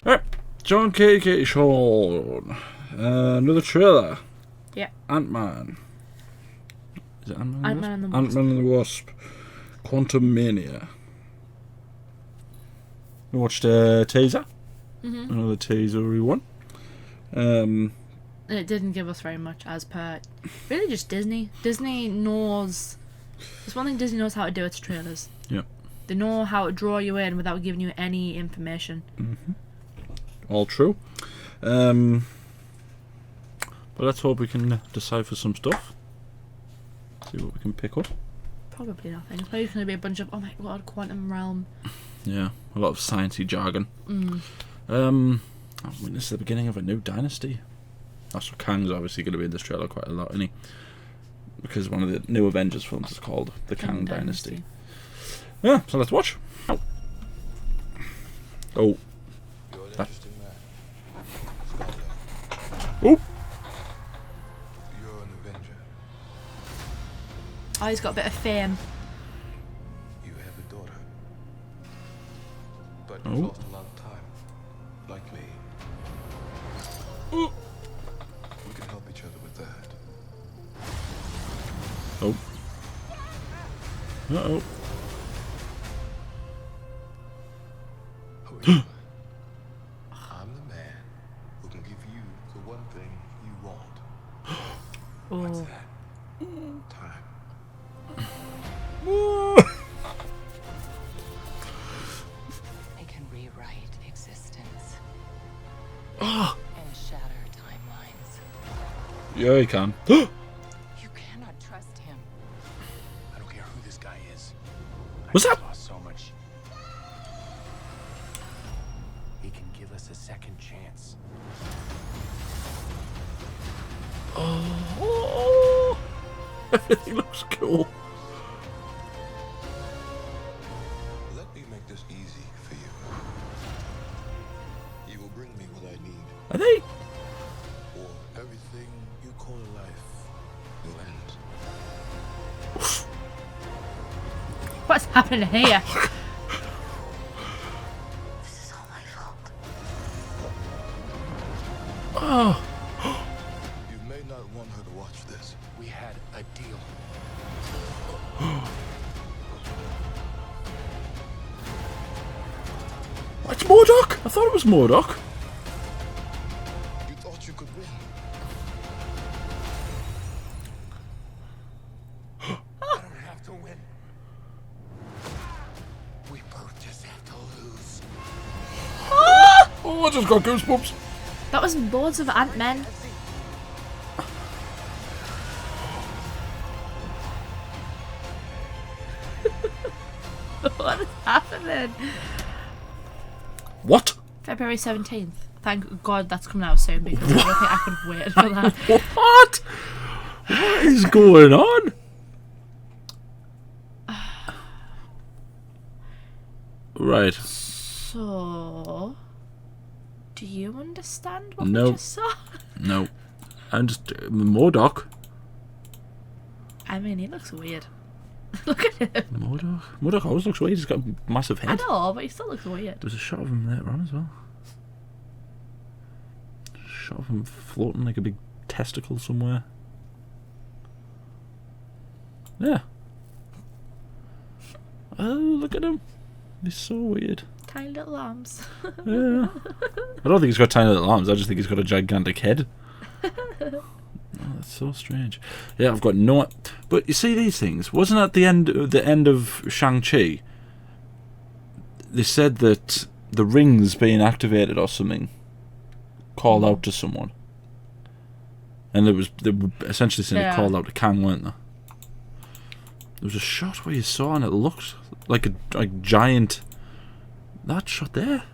Alright, John K. Sean. Another trailer. Yeah. Antman. Is it Antman? Antman and the Wasp. Antman and the Wasp. Quantamania. We watched a teaser. Another teaser one. It didn't give us very much as per... Really just Disney. Disney knows... There's one thing Disney knows how to do, it's trailers. Yeah. They know how to draw you in without giving you any information. All true. But let's hope we can decipher some stuff. See what we can pick up. Probably nothing. It's probably going to be a bunch of, oh my god, quantum realm. Yeah, a lot of sciencey jargon. I mean, this is the beginning of a new dynasty. That's what Kang's obviously going to be in this trailer quite a lot, isn't he? Because one of the new Avengers films is called The Kang Dynasty. Yeah, so let's watch. Oh. You're an interesting man. Oh. You're an Avenger. Oh, he's got a bit of fame. You have a daughter. But Oh. you've lost a lot of time. Like me. Oh. We can help each other with that. Oh. Uh-oh. Who are you? I'm the man who can give you the one thing you want. What's Oh. that? Time. I can rewrite existence Oh. and shatter timelines. Yeah, he can. You cannot trust him. I don't care who this guy is. What's I that? just lost so much. He can give us a second chance. Oh. Everything looks cool. Let me make this easy for you. You will bring me what I need, Are they? or everything you call life will end. What's happening here? This is all my fault. Oh. You may not want her to watch this. We had a deal. It's MODOK! I thought it was MODOK. You thought you could win. I don't have to win. We both just have to lose. Oh, I just got goosebumps. That was loads of Ant-Men. What is happening? What? February 17th. Thank God that's coming out soon because I don't think I could have waited for that. What? What is going on? Right. So, do you understand what No. we just saw? No. I'm just MODOK. I mean, he looks weird. Look at him. MODOK. MODOK always looks weird. He's got a massive I head. know, but he still looks weird. There's a shot of him later on as well. Shot of him floating like a big testicle somewhere. Yeah. Oh, look at him. He's so weird. Tiny little arms. Yeah. I don't think he's got tiny little arms. I just think he's got a gigantic head. Oh, that's so strange. Yeah, I've got no. But you see these things. Wasn't at the end of Shang-Chi? They said that the rings being activated or something called out to someone, and they were essentially saying it called out to Kang, weren't they? There was a shot where you saw, and it looked like a giant. That shot there.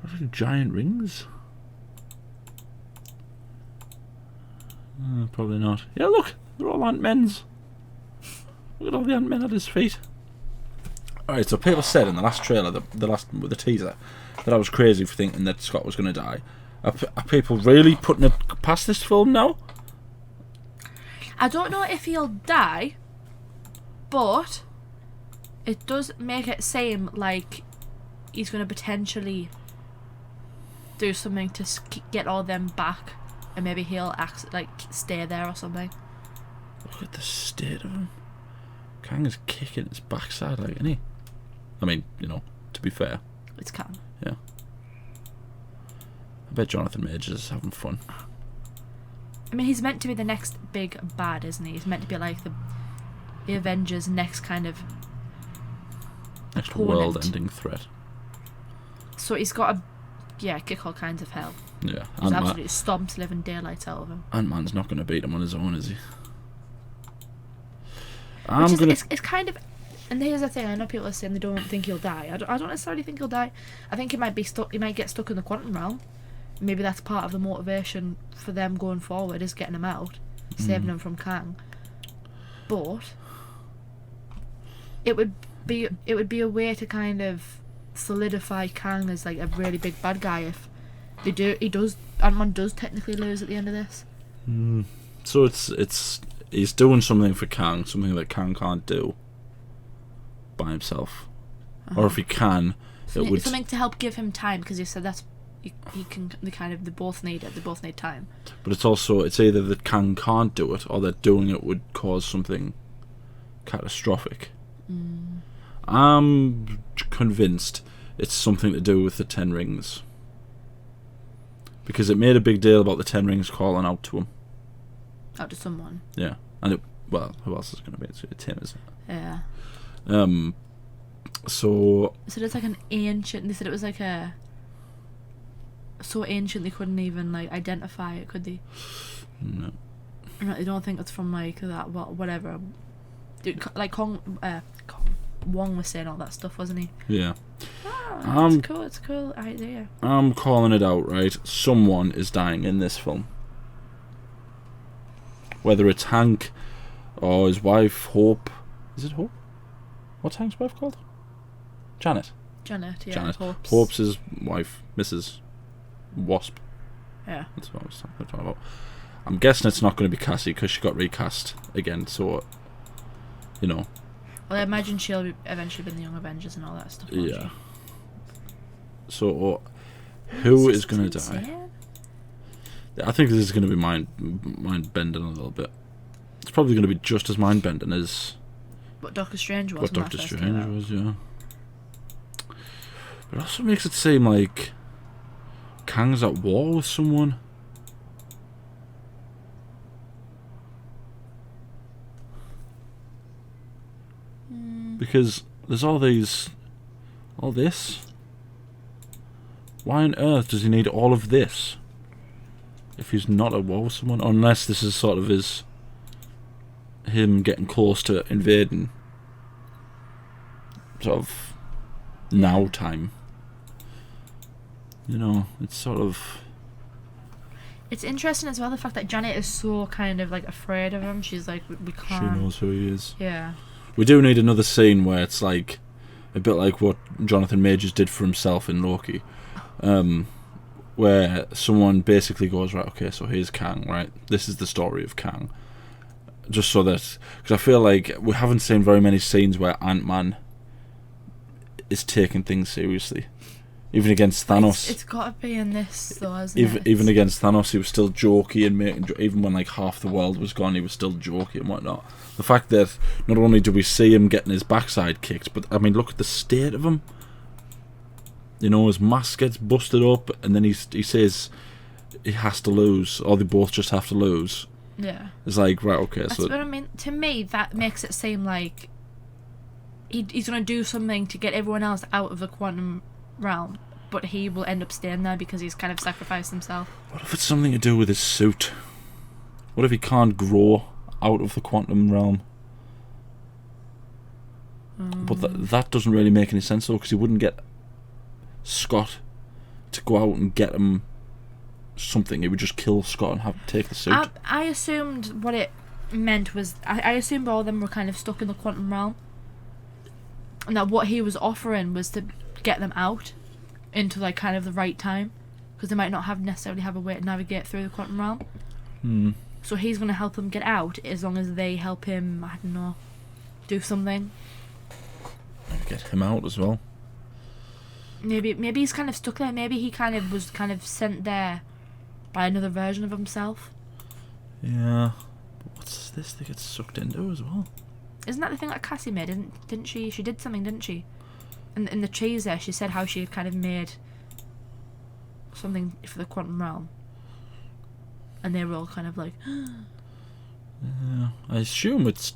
Like giant rings. Probably not. Yeah, look, they're all Ant-Men's. Look at all the Ant-Men at his feet. Alright, so people said in the last trailer, the teaser, that I was crazy for thinking that Scott was going to die. Are people really putting it past this film now? I don't know if he'll die, but it does make it seem like he's going to potentially do something to get all them back, and maybe he'll stay there or something. Look at the state of him. Kang is kicking his backside, like, isn't he? I mean, to be fair. It's Kang. Yeah. I bet Jonathan Majors is having fun. I mean, he's meant to be the next big bad, isn't he? He's meant to be like the Avengers' next kind of Next opponent. world-ending threat. So he's got kick all kinds of hell. Yeah. He's absolutely stomps living daylights out of him. Ant-Man's not going to beat him on his own, is he? It's kind of... And here's the thing, I know people are saying they don't think he'll die. I don't necessarily think he'll die. I think he might get stuck in the quantum realm. Maybe that's part of the motivation for them going forward, is getting him out, saving him from Kang. But it would be a way to kind of solidify Kang as like a really big bad guy if Ant-Man does technically lose at the end of this. So he's doing something for Kang, something that Kang can't do by himself. Or if he can, it would something to help give him time, because you said that's he can. They both need it. They both need time. But it's either that Kang can't do it, or that doing it would cause something catastrophic. I'm convinced it's something to do with the 10 rings, because it made a big deal about the 10 rings calling out to him. Out to someone. Yeah, and who else is it going to be? It's him, isn't it? Yeah. So it's like an ancient. They said it was like a. So ancient they couldn't even identify it, could they? No. No, they don't think it's from that. Whatever. Dude, Wong was saying all that stuff, wasn't he? Yeah. It's cool. It's a cool idea. I'm calling it out, right? Someone is dying in this film. Whether it's Hank or his wife, Hope. Is it Hope? What's Hank's wife called? Janet. Janet, yeah. Janet. Hope's Hope's wife, Mrs. Wasp. Yeah. That's what I was talking about. I'm guessing it's not going to be Cassie because she got recast again, so, Well, I imagine she'll eventually be in the Young Avengers and all that stuff. Yeah. So, who is going to die? I think this is going to be mind-bending a little bit. It's probably going to be just as mind-bending as what Doctor Strange was. What Doctor Strange was, yeah. But it also makes it seem like Kang's at war with someone. Because there's all this. Why on earth does he need all of this if he's not at war with someone? Unless this is sort of him getting close to invading sort of now time. It's sort of... It's interesting as well, the fact that Janet is so kind of afraid of him. She's like, we can't... She knows who he is. Yeah. We do need another scene where it's like a bit like what Jonathan Majors did for himself in Loki, where someone basically goes, right, okay, so here's Kang, right? This is the story of Kang. Just so that... Because I feel like we haven't seen very many scenes where Ant-Man is taking things seriously. Even against Thanos. It's got to be in this, though, hasn't it? Even against Thanos, he was still jokey and making... Even when half the world was gone, he was still jokey and whatnot. The fact that not only do we see him getting his backside kicked, but, I mean, look at the state of him. His mask gets busted up, and then he says he has to lose, or they both just have to lose. Yeah. It's like, right, okay, That's so... what I mean. To me, that makes it seem like he's going to do something to get everyone else out of the quantum realm, but he will end up staying there because he's kind of sacrificed himself. What if it's something to do with his suit? What if he can't grow out of the quantum realm? But that doesn't really make any sense, though, because he wouldn't get Scott to go out and get him something. He would just kill Scott and take the suit. I assumed what it meant was... I assumed all of them were kind of stuck in the quantum realm, and that what he was offering was to get them out into kind of the right time, because they might not necessarily have a way to navigate through the quantum realm. So he's going to help them get out as long as they help him, I don't know, do something. get him out as well. Maybe he's kind of stuck there. Maybe he kind of was kind of sent there by another version of himself. Yeah. But what's this they get sucked into as well? Isn't that the thing that Cassie made? Didn't she? She did something, didn't she? In the trees there, she said how she had kind of made something for the quantum realm. And they were all kind of like... Yeah. I assume it's...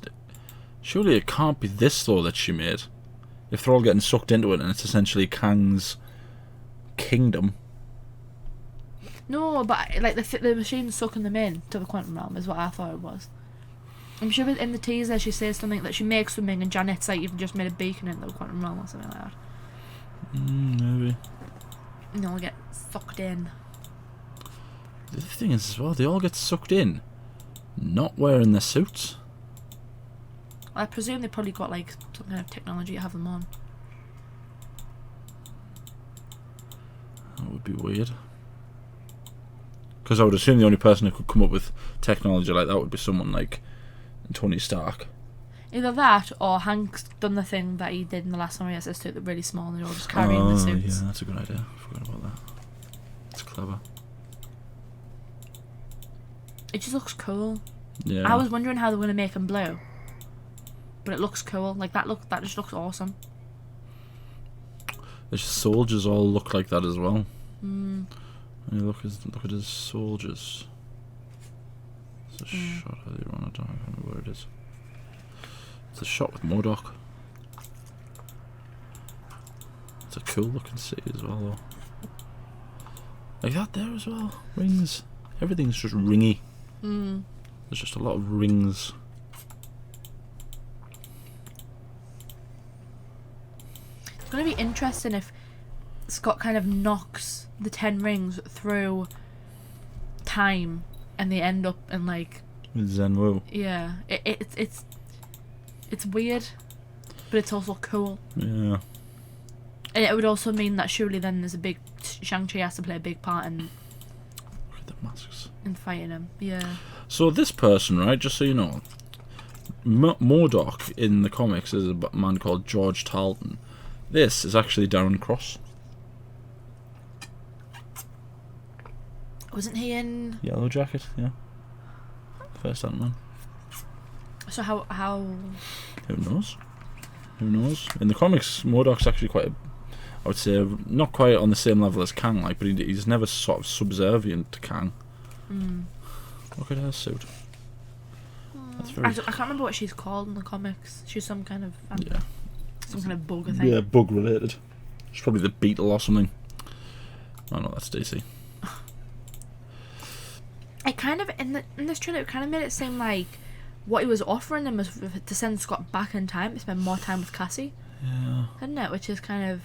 Surely it can't be this, though, that she made. If they're all getting sucked into it and it's essentially Kang's kingdom. No, but like the machine's sucking them in to the quantum realm is what I thought it was. I'm sure in the teaser she says something that she makes something and Janet's like, you've just made a beacon in the quantum realm or something like that. Maybe. And they'll get sucked in. The other thing is as well, they all get sucked in, not wearing their suits. I presume they probably got like some kind of technology to have them on. That would be weird. Because I would assume the only person who could come up with technology like that would be someone like Tony Stark. Either that or Hank's done the thing that he did in the last one where he has his suit that really small and they're all just carrying the suits. Yeah, that's a good idea. I forgot about that. It's clever. It just looks cool. Yeah. I was wondering how they were going to make him blue. But it looks cool. Like that just looks awesome. The soldiers all look like that as well. And look at his soldiers. It's a shot earlier on, I don't remember where it is. It's a shot with MODOK. It's a cool looking city as well though. Like that there as well. Rings. Everything's just ringy. There's just a lot of rings. It's going to be interesting if Scott kind of knocks the 10 rings through time and they end up in like... With Zenwu. Yeah. It's weird, but it's also cool. Yeah. And it would also mean that surely then there's a big... Shang-Chi has to play a big part in... Look at the masks. In fighting him. Yeah. So this person, right, just so you know, MODOK in the comics is a man called George Tarleton. This is actually Darren Cross. Wasn't he in... Yellow Jacket, yeah. First Antman. So how... Who knows? Who knows? In the comics, MODOK's actually quite, I would say, not quite on the same level as Kang, like, but he's never sort of subservient to Kang. Look at her suit. That's very... I can't remember what she's called in the comics. She's some kind of... Yeah. Some kind of bug, I think. Yeah, bug related. She's probably the Beetle or something. Oh no, that's DC. It kind of in this trailer, it kind of made it seem like what he was offering them was to send Scott back in time to spend more time with Cassie. Yeah. Isn't it? Which is kind of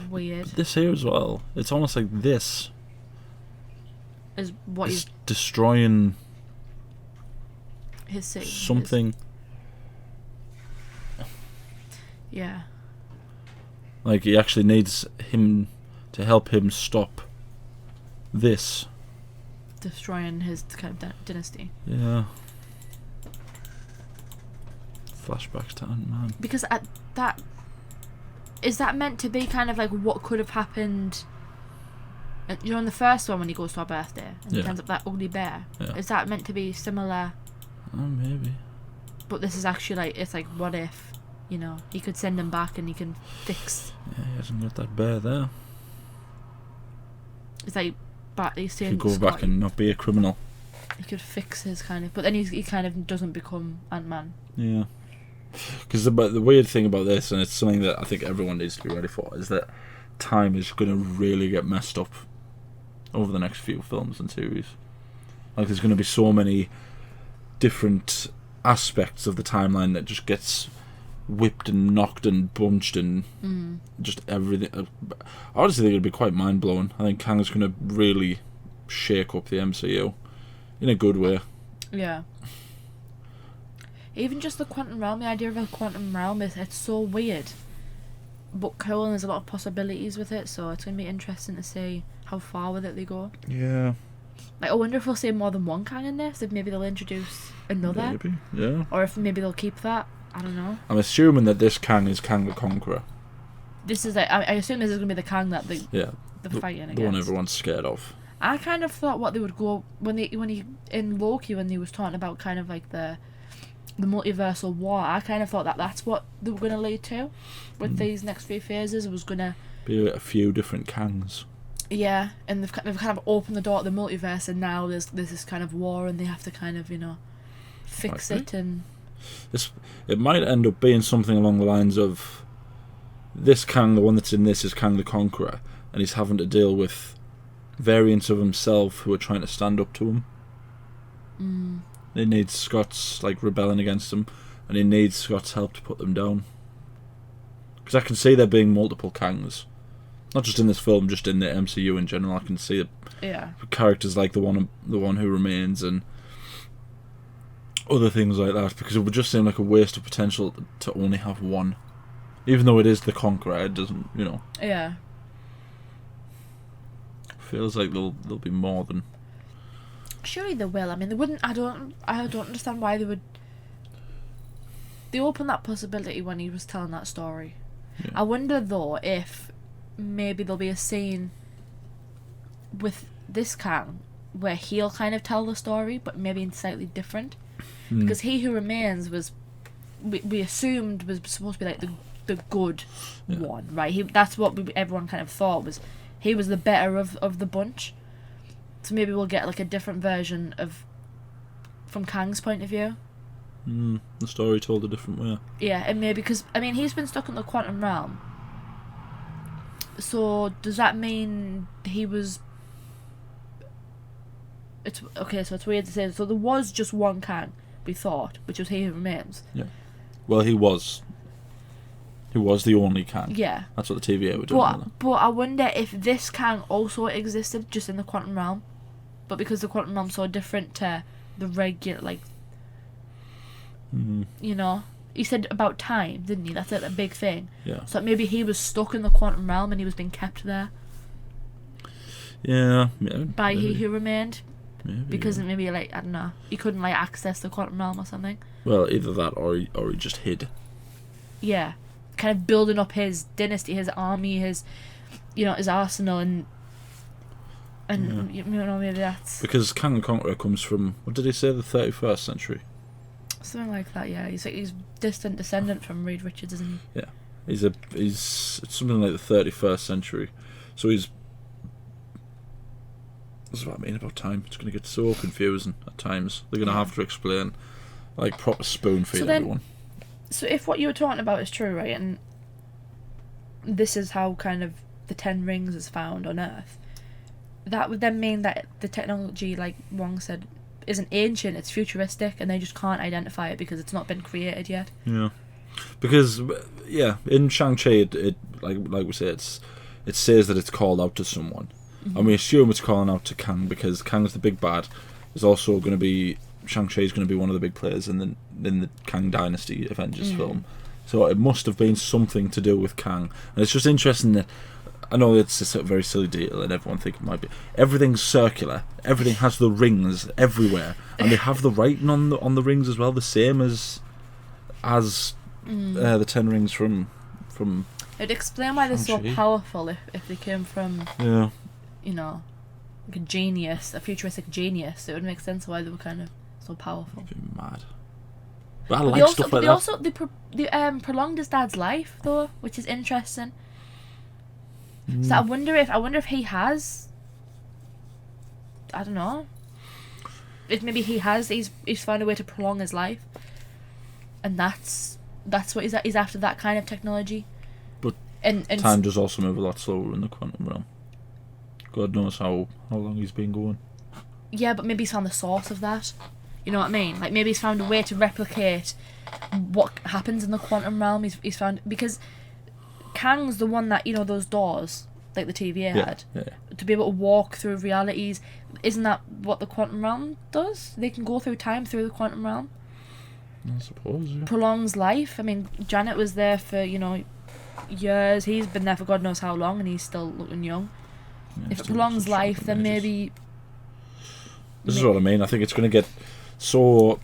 weird. But this here as well. It's almost like this Is what is he's destroying his city. something. Yeah. Like he actually needs him to help him stop this. Destroying his kind of dynasty. Yeah. Flashbacks to Antman. Because is that meant to be kind of like what could have happened? You know, in the first one when he goes to our birthday and he turns up that ugly bear. Yeah. Is that meant to be similar? Oh, maybe. But this is actually like, it's like, what if, you know, he could send him back and he can fix. Yeah, he hasn't got that bear there. It's like, but he's He saying could go Scott, back and not be a criminal. he could fix his kind of, but then he kind of doesn't become Ant-Man. Yeah. Because the weird thing about this, and it's something that I think everyone needs to be ready for, is that time is going to really get messed up over the next few films and series. Like, there's going to be so many different aspects of the timeline that just gets whipped and knocked and bunched and just everything. I honestly think it'd be quite mind-blowing. I think Kang's going to really shake up the MCU in a good way. Yeah. Even just the quantum realm, the idea of a quantum realm, it's so weird. But cool, and there's a lot of possibilities with it, so it's going to be interesting to see how far with it they go. Yeah. Like, I wonder if we'll see more than one Kang in this, if maybe they'll introduce another. Maybe, yeah. Or if maybe they'll keep that. I don't know. I'm assuming that this Kang is Kang the Conqueror. this is like, I assume this is gonna be the Kang that they're fighting against. The one everyone's scared of. I kind of thought what they would go when he in Loki, when he was talking about kind of like the multiversal war. I kind of thought that's what they were gonna lead to with these next few phases. Was gonna be a few different Kangs. Yeah, and they've kind of opened the door to the multiverse, and now there's this kind of war, and they have to kind of fix it. And it might end up being something along the lines of this Kang, the one that's in this, is Kang the Conqueror, and he's having to deal with variants of himself who are trying to stand up to him. He needs Scott's rebelling against him, and he needs Scott's help to put them down. Because I can see there being multiple Kangs, not just in this film, just in the MCU in general. I can see characters like the one who remains and other things like that, because it would just seem like a waste of potential to only have one. Even though it is the Conqueror, it doesn't, Yeah. Feels like there'll be more than. Surely they will. I mean, they wouldn't. I don't understand why they would. They opened that possibility when he was telling that story. Yeah. I wonder though if maybe there'll be a scene with this Kang where he'll kind of tell the story, but maybe slightly different. Because He Who Remains was, we assumed was supposed to be like the good one, right? That's what everyone kind of thought was. He was the better of the bunch. So maybe we'll get a different version from Kang's point of view. The story told a different way. Yeah, and maybe because he's been stuck in the quantum realm. So does that mean he was? It's okay. So it's weird to say. So there was just one Kang, we thought, which was He Who Remains. Yeah. Well, he was. He was the only Kang. Yeah. That's what the TVA were doing. But I wonder if this Kang also existed just in the quantum realm, but because the quantum realm's so different to the regular, he said about time, didn't he? That's a big thing. Yeah. So maybe he was stuck in the quantum realm and he was being kept there. Yeah. By maybe. He Who Remained. Maybe. Because maybe I don't know, he couldn't access the quantum realm or something. Well, either that or he just hid. Yeah. Kind of building up his dynasty, his army, his arsenal, and maybe that's because Kang the Conqueror comes from, what did he say, the 31st century? Something like that. Yeah, he's distant descendant from Reed Richards, isn't he? Yeah, he's something like the 31st century. So this is what I mean about time. It's going to get so confusing at times. They're going to have to explain, proper spoon feed everyone. So if what you were talking about is true, right, and this is how kind of the 10 rings is found on Earth, that would then mean that the technology, like Wong said, isn't ancient, it's futuristic, and they just can't identify it because it's not been created yet. Yeah. Because, in Shang-Chi, it like we say, it says that it's called out to someone. And we assume it's calling out to Kang because Kang's the big bad. There's also going to be... Shang-Chi is going to be one of the big players in the Kang Dynasty Avengers film. So it must have been something to do with Kang. And it's just interesting that, I know it's a very silly detail and everyone think it might be, everything's circular, everything has the rings everywhere, and they have the writing on the rings as well, the same as the 10 rings from It'd explain why they're so Shang-Chi. powerful if they came from a genius, a futuristic genius. It would make sense why they were kind of so powerful. It'd be mad. But I like stuff like that. They prolonged his dad's life though, which is interesting. So I wonder if he has, I don't know, if maybe he's found a way to prolong his life, and that's what he's after, that kind of technology. But and time does also move a lot slower in the quantum realm. God knows how long he's been going. Yeah, but maybe he's found the source of that. You know what I mean? Maybe he's found a way to replicate what happens in the quantum realm. He's found, because Kang's the one that, those doors, like the TVA had, to be able to walk through realities. Isn't that what the quantum realm does? They can go through time through the quantum realm. I suppose, yeah. Prolongs life. I mean, Janet was there for, years. He's been there for God knows how long, and he's still looking young. Yeah, if it prolongs life, then maybe... This is what I mean. I think it's going to get so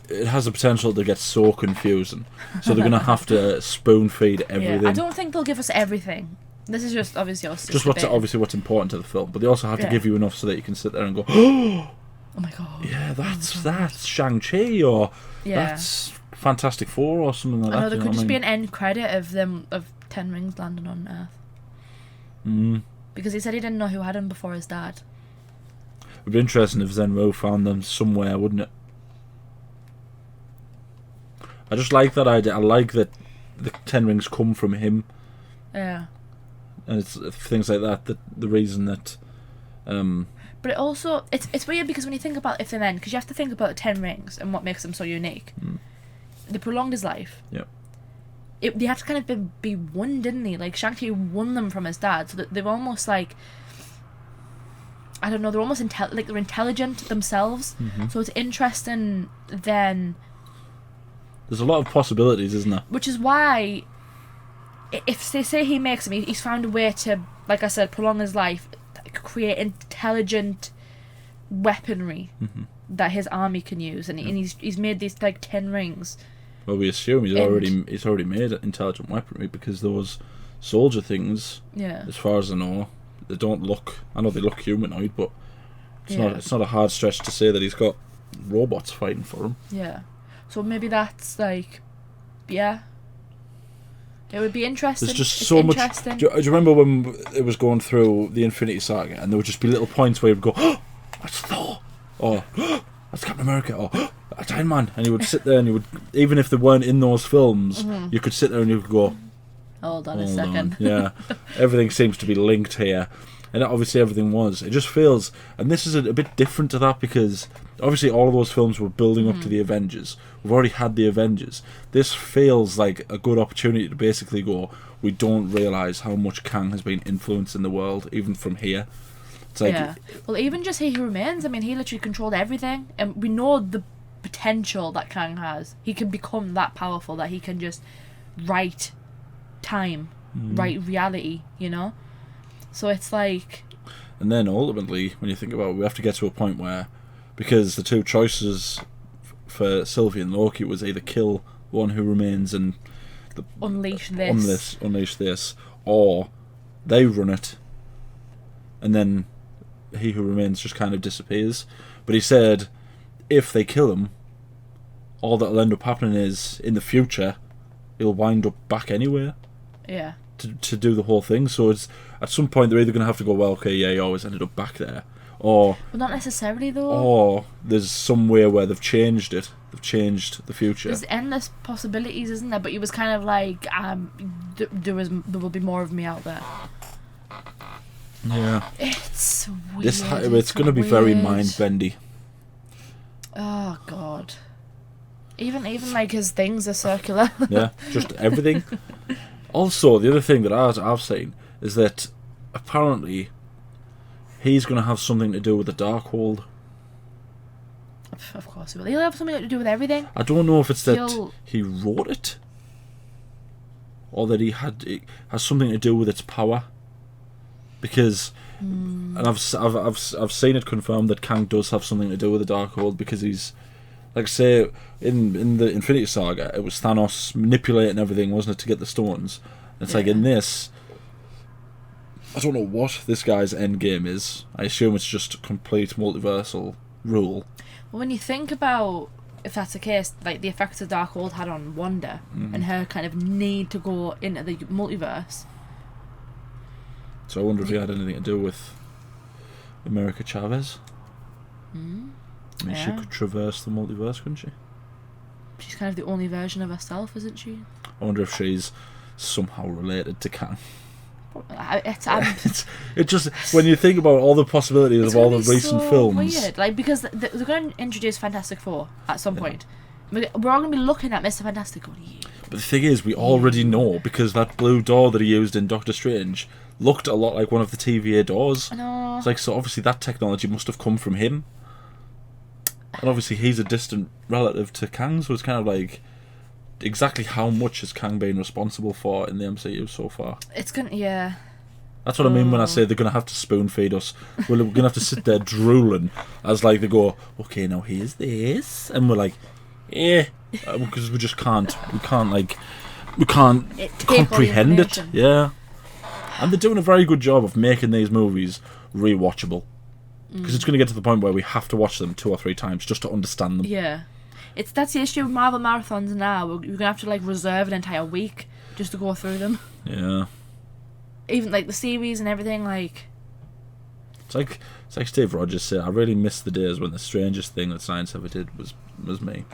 it has the potential to get so confusing. So they're going to have to spoon feed everything. Yeah, I don't think they'll give us everything. This is just obviously us. Just what's important to the film, but they also have to give you enough so that you can sit there and go, oh my god, yeah, that's Shang-Chi, or that's Fantastic Four, or something like that. I know there could just be an end credit of them of 10 rings landing on Earth. Because he said he didn't know who had them before his dad. It'd be interesting if Zenro found them somewhere, wouldn't it? I just like that idea. I like that the 10 rings come from him. Yeah. And it's things like that, the reason that... But it also... It's weird because when you think about if and then, because you have to think about the 10 rings and what makes them so unique. They prolonged his life. Yep. They had to kind of be won, didn't they? Like, Shang-Chi won them from his dad, so that they were almost like... I don't know, they're almost they're intelligent themselves. So it's interesting then... There's a lot of possibilities, isn't there? Which is why... If they say he makes him, he's found a way to, like I said, prolong his life, create intelligent weaponry that his army can use, and he's made these like 10 rings. Well, we assume he's already made intelligent weaponry, because those soldier things, as far as I know, they don't look. I know they look humanoid, but it's not a hard stretch to say that he's got robots fighting for him. Yeah, so maybe that's like, it would be interesting. There's just so much. Do you remember when it was going through the Infinity Saga, and there would just be little points where you would go, "Oh, that's Thor," or "Oh, that's Captain America," or "Oh, that's Antman," and you would sit there and you would, even if they weren't in those films, you could sit there and you would go, Hold on a second. Yeah, everything seems to be linked here, and obviously everything was. It just feels, and this is a bit different to that, because obviously all of those films were building up to the Avengers. We've already had the Avengers. This feels like a good opportunity to basically go, we don't realise how much Kang has been influencing the world, even from here. It's like, well, even just He Who Remains, I mean, he literally controlled everything, and we know the potential that Kang has. He can become that powerful that he can just write time, write reality, you know? So it's like... And then ultimately, when you think about it, we have to get to a point where, because the two choices for Sylvie and Loki was either kill one who remains and unleash this, or they run it, and then he who remains just kind of disappears. But he said, if they kill him, all that'll end up happening is, in the future, he'll wind up back anywhere. Yeah. To do the whole thing. So it's, at some point they're either going to have to go, well, okay, yeah, he always ended up back there, or... Well, not necessarily, though. Or there's somewhere where they've changed it. They've changed the future. There's endless possibilities, isn't there? But he was kind of like, there will be more of me out there. Yeah. It's weird. It's going to be very mind-bendy. Oh, God. Even like his things are circular. Yeah, just everything. Also, the other thing that I've seen is that apparently he's going to have something to do with the Darkhold. Of course he will. He'll have something to do with everything. I don't know if it's that he wrote it, or that it has something to do with its power. Because, and I've seen it confirmed that Kang does have something to do with the Darkhold, because he's, like, say, in the Infinity Saga, it was Thanos manipulating everything, wasn't it, to get the stones? It's like, in this, I don't know what this guy's end game is. I assume it's just complete multiversal rule. Well, when you think about, if that's the case, like the effects the Darkhold had on Wanda, and her kind of need to go into the multiverse. So I wonder if he had anything to do with America Chavez. I mean, she could traverse the multiverse, couldn't she? She's kind of the only version of herself, isn't she? I wonder if she's somehow related to Kang. It just, when you think about all the possibilities of all the recent films, weird, like, because they're going to introduce Fantastic Four at some point. We're all going to be looking at Mr. Fantastic going, But the thing is, we already know, because that blue door that he used in Doctor Strange looked a lot like one of the TVA doors. I know. It's like, so obviously that technology must have come from him. And obviously he's a distant relative to Kang, so it's kind of like, exactly how much has Kang been responsible for in the MCU so far? It's gonna, yeah. That's what I mean when I say they're going to have to spoon feed us. We're going to have to sit there drooling as, like, they go, okay, now here's this. And we're like, because we just can't. We can't Take all the comprehend it. information. Yeah, and they're doing a very good job of making these movies rewatchable. Because it's going to get to the point where we have to watch them 2 or 3 times just to understand them. Yeah. That's the issue with Marvel marathons now. We're going to have to like reserve an entire week just to go through them. Yeah. Even like the series and everything, like... It's like Steve Rogers said, I really miss the days when the strangest thing that science ever did was me.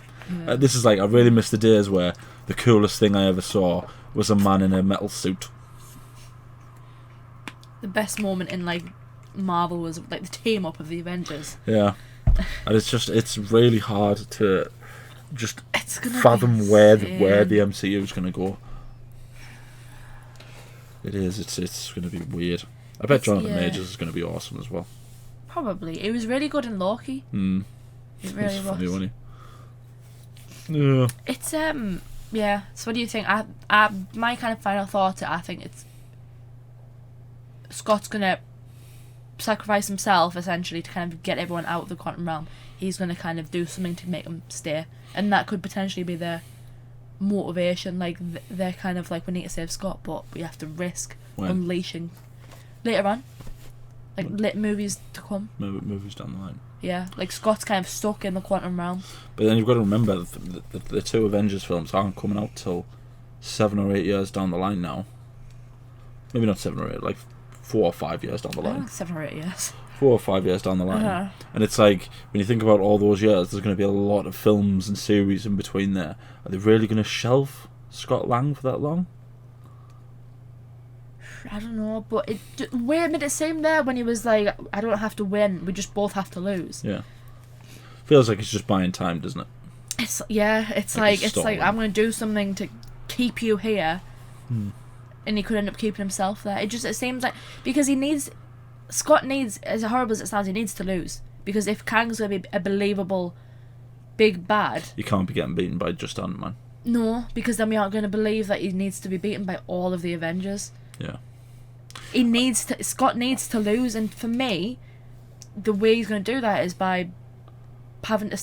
Yeah. This is like, I really miss the days where the coolest thing I ever saw was a man in a metal suit. The best moment in like Marvel was like the team up of the Avengers. Yeah. And it's really hard to just It's gonna fathom be where insane. the MCU is going to go. It is. It's going to be weird. I bet Jonathan Majors is going to be awesome as well. Probably. It was really good in Loki. Mm. It really It's was. funny, wasn't he? Yeah. It's yeah. So what do you think? I my kind of final thought. I think it's Scott's gonna sacrifice himself essentially to kind of get everyone out of the quantum realm. He's gonna kind of do something to make them stay, and that could potentially be their motivation. Like they're kind of like, we need to save Scott, but we have to risk When? unleashing later on, like movies to come. Movies down the line. Yeah, like Scott's kind of stuck in the quantum realm. But then you've got to remember the 2 Avengers films aren't coming out till 7 or 8 years down the line now. Maybe not 7 or 8, like 4 or 5 years down the line. 7 or 8 years. 4 or 5 years down the line. Uh-huh. And it's like, when you think about all those years, there's going to be a lot of films and series in between there. Are they really going to shelve Scott Lang for that long? I don't know, but Wade made it seem there when he was like, I don't have to win, we just both have to lose. Yeah. Feels like it's just buying time, doesn't it? It's Like a it's like, story. I'm going to do something to keep you here. And he could end up keeping himself there. It seems like, because Scott needs, as horrible as it sounds, he needs to lose. Because if Kang's going to be a believable big bad, You can't be getting beaten by just Antman. no, because then we aren't going to believe that he needs to be beaten by all of the Avengers. Yeah. Scott needs to lose, and for me, the way he's going to do that is by having to,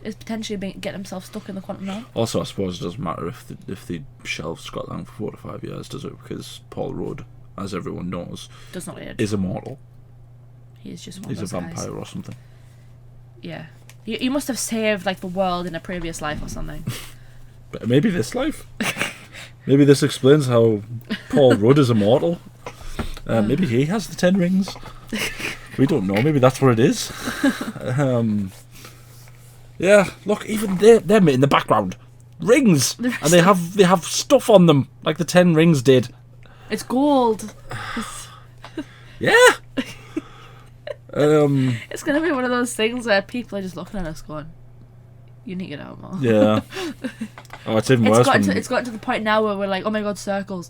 is potentially getting himself stuck in the quantum realm. Also, I suppose it doesn't matter if they shelve Scott Lang for 4 to 5 years, does it? Because Paul Rudd, as everyone knows, Does not need. is immortal. He is just one He's of a those vampire guys. or something. Yeah, you must have saved like the world in a previous life or something. But maybe this life. Maybe this explains how Paul Rudd is immortal. Maybe he has the 10 rings. We don't know. Maybe that's what it is. Yeah, look, even them in the background, rings, and they have stuff on them like the 10 rings did. It's gold. Yeah. It's gonna be one of those things where people are just looking at us going, "You need to get out more." Yeah. Oh, it's even worse. It's gotten to the point now where we're like, "Oh my god, circles."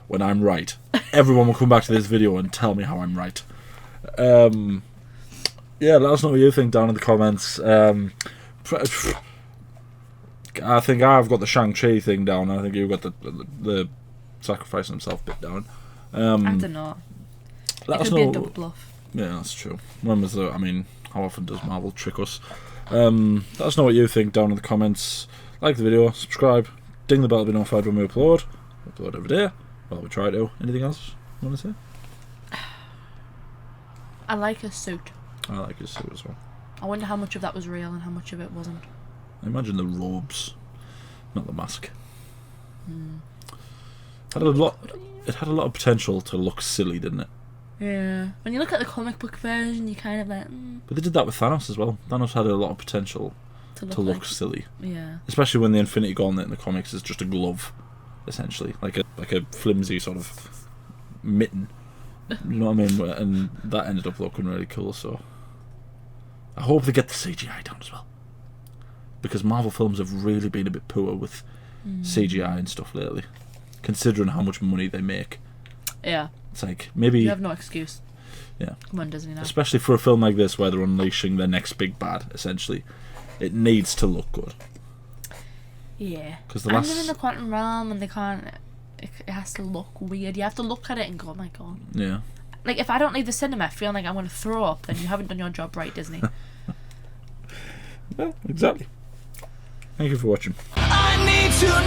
When I'm right, everyone will come back to this video and tell me how I'm right. Yeah, let us know what you think down in the comments. I think I've got the Shang-Chi thing down. I think you've got the sacrificing himself bit down. I don't know. Let It us could be a know. double bluff. Yeah, that's true. When was the? I mean, how often does Marvel trick us? Let us know what you think down in the comments. Like the video, subscribe, ding the bell to be notified when we upload. We upload every day. Well, we try to. Anything else you want to say? I like her suit. I like his suit as well. I wonder how much of that was real and how much of it wasn't. I imagine the robes, not the mask. Had a lot. It had a lot of potential to look silly, didn't it? Yeah. When you look at the comic book version, you kind of like But they did that with Thanos as well. Thanos had a lot of potential to to look silly, yeah. especially when the Infinity Gauntlet in the comics is just a glove, essentially, like a flimsy sort of mitten. You know what I mean? And that ended up looking really cool. So I hope they get the CGI down as well, because Marvel films have really been a bit poor with CGI and stuff lately, considering how much money they make. Yeah. It's like, maybe, You have no excuse. yeah, Come on, Disney now. especially for a film like this where they're unleashing their next big bad, essentially, it needs to look good. Yeah. 'Cause the And last- they're in the quantum realm and they can't. It has to look weird. You have to look at it and go, "Oh my god." Yeah. Like if I don't leave the cinema feeling like I'm going to throw up, then you haven't done your job right, Disney. Well, exactly. Thank you for watching. I need to